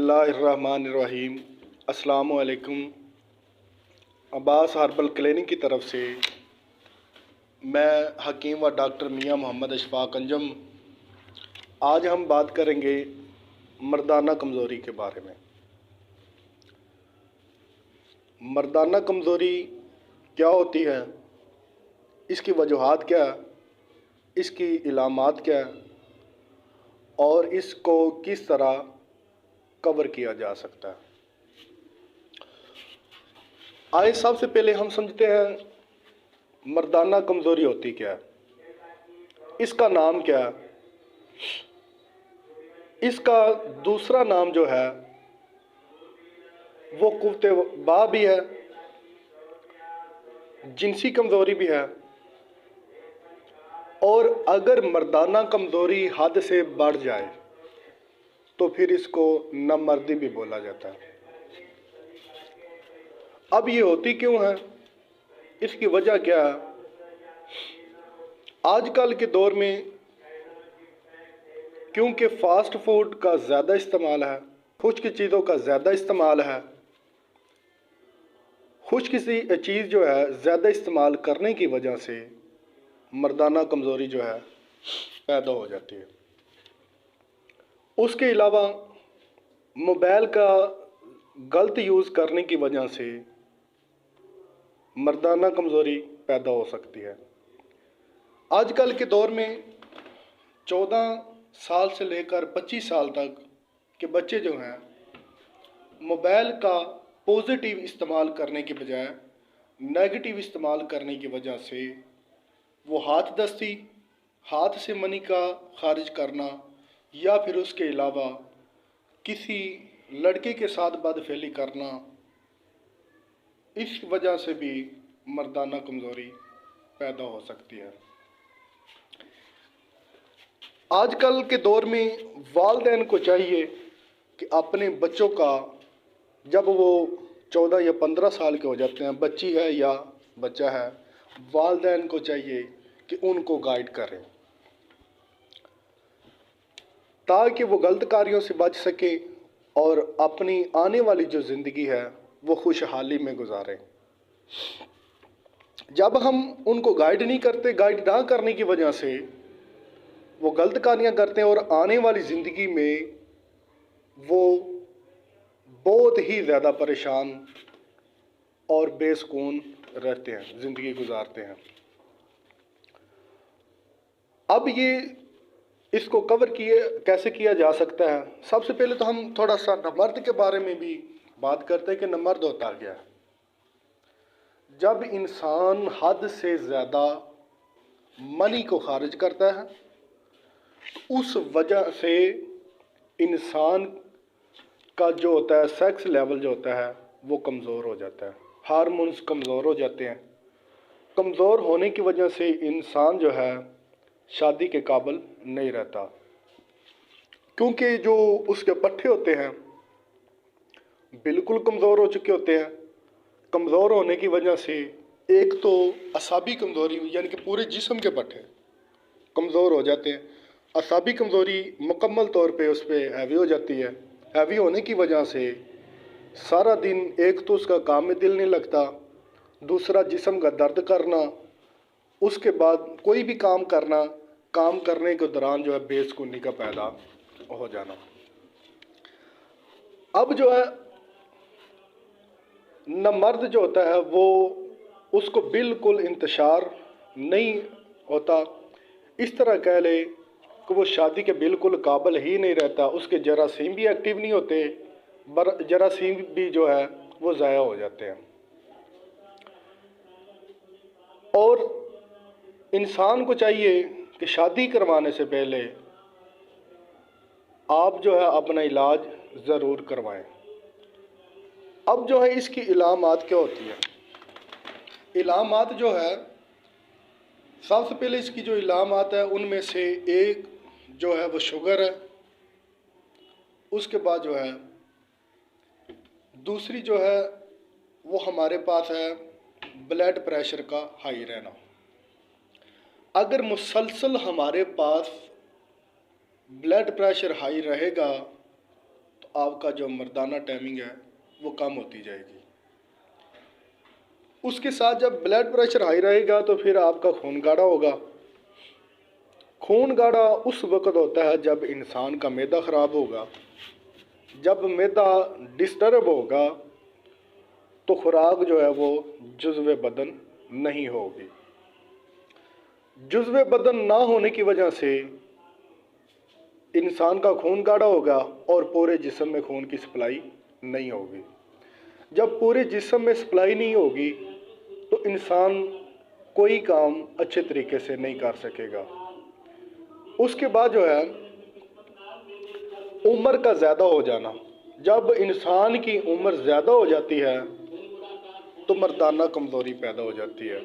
बिस्मिल्लाहिर्रहमानिर्रहीम। अस्सलामुअलैकुम। Abbas herbal clinic की तरफ से मैं हकीम व डॉक्टर मियां मोहम्मद अशफाक अंजम। आज हम बात करेंगे मर्दाना कमज़ोरी के बारे में। मर्दाना कमज़ोरी क्या होती है, इसकी वजूहात क्या है, इसकी इलामात क्या है और इसको किस तरह कवर किया जा सकता है। आइए सबसे पहले हम समझते हैं मर्दाना कमज़ोरी होती क्या है, इसका नाम क्या है। इसका दूसरा नाम जो है वो कुव्वते बा भी है, जिनसी कमज़ोरी भी है, और अगर मर्दाना कमज़ोरी हद से बढ़ जाए तो फिर इसको नामर्दी भी बोला जाता है। अब ये होती क्यों है, इसकी वजह क्या है। आजकल के दौर में क्योंकि फ़ास्ट फूड का ज़्यादा इस्तेमाल है, खुश्क चीज़ों का ज़्यादा इस्तेमाल है, खुश्क सी चीज़ जो है ज़्यादा इस्तेमाल करने की वजह से मर्दाना कमज़ोरी जो है पैदा हो जाती है। उसके अलावा मोबाइल का गलत यूज़ करने की वजह से मर्दाना कमज़ोरी पैदा हो सकती है। आजकल के दौर में 14 साल से लेकर 25 साल तक के बच्चे जो हैं मोबाइल का पॉजिटिव इस्तेमाल करने के बजाय नेगेटिव इस्तेमाल करने की वजह से वो हाथ दस्ती, हाथ से मनी का खारिज करना या फिर उसके अलावा किसी लड़के के साथ बदफेली करना, इस वजह से भी मर्दाना कमज़ोरी पैदा हो सकती है। आजकल के दौर में वालिदैन को चाहिए कि अपने बच्चों का जब वो 14 या 15 साल के हो जाते हैं, बच्ची है या बच्चा है, वालिदैन को चाहिए कि उनको गाइड करें ताकि वो गलत कार्यों से बच सके और अपनी आने वाली जो ज़िंदगी है वो खुशहाली में गुजारें। जब हम उनको गाइड नहीं करते, गाइड ना करने की वजह से वो गलत कार्यां करते हैं और आने वाली ज़िंदगी में वो बहुत ही ज़्यादा परेशान और बेसुकून रहते हैं, ज़िंदगी गुजारते हैं। अब ये इसको कवर कैसे किया जा सकता है। सबसे पहले तो हम थोड़ा सा नमर्द के बारे में भी बात करते हैं कि नमर्द होता क्या है। जब इंसान हद से ज़्यादा मनी को खारिज करता है उस वजह से इंसान का जो होता है सेक्स लेवल जो होता है वो कमज़ोर हो जाता है, हार्मोन्स कमज़ोर हो जाते हैं। कमज़ोर होने की वजह से इंसान जो है शादी के काबिल नहीं रहता, क्योंकि जो उसके पट्टे होते हैं बिल्कुल कमज़ोर हो चुके होते हैं। कमज़ोर होने की वजह से एक तो असाबी कमज़ोरी यानी कि पूरे जिस्म के पट्टे कमज़ोर हो जाते हैं। असाबी कमज़ोरी मुकम्मल तौर पे उस पर हैवी हो जाती है। हैवी होने की वजह से सारा दिन एक तो उसका काम में दिल नहीं लगता, दूसरा जिस्म का दर्द करना, उसके बाद कोई भी काम करना, काम करने के दौरान जो है बेसुकूनी का पैदा हो जाना। अब जो है नामर्द जो होता है वो उसको बिल्कुल इंतशार नहीं होता। इस तरह कह ले कि वो शादी के बिल्कुल काबिल ही नहीं रहता, उसके जरासीम भी एक्टिव नहीं होते, जरासीम भी जो है वो ज़ाया हो जाते हैं। और इंसान को चाहिए कि शादी करवाने से पहले आप जो है अपना इलाज ज़रूर करवाएं। अब जो है इसकी इलामात क्या होती है। इलामात जो है सबसे पहले इसकी जो इलामात है उनमें से एक जो है वो शुगर है, उसके बाद जो है दूसरी जो है वो हमारे पास है ब्लड प्रेशर का हाई रहना। अगर मुसलसल हमारे पास ब्लड प्रेशर हाई रहेगा तो आपका जो मर्दाना टाइमिंग है वो कम होती जाएगी। उसके साथ जब ब्लड प्रेशर हाई रहेगा तो फिर आपका खून गाढ़ा होगा। खून गाढ़ा उस वक्त होता है जब इंसान का मैदा ख़राब होगा। जब मैदा डिस्टर्ब होगा तो खुराक जो है वो जुज़्व बदन नहीं होगी। जुज़्व बदन ना होने की वजह से इंसान का खून गाढ़ा होगा और पूरे जिस्म में खून की सप्लाई नहीं होगी। जब पूरे जिस्म में सप्लाई नहीं होगी तो इंसान कोई काम अच्छे तरीके से नहीं कर सकेगा। उसके बाद जो है उम्र का ज़्यादा हो जाना। जब इंसान की उम्र ज़्यादा हो जाती है तो मर्दाना कमज़ोरी पैदा हो जाती है।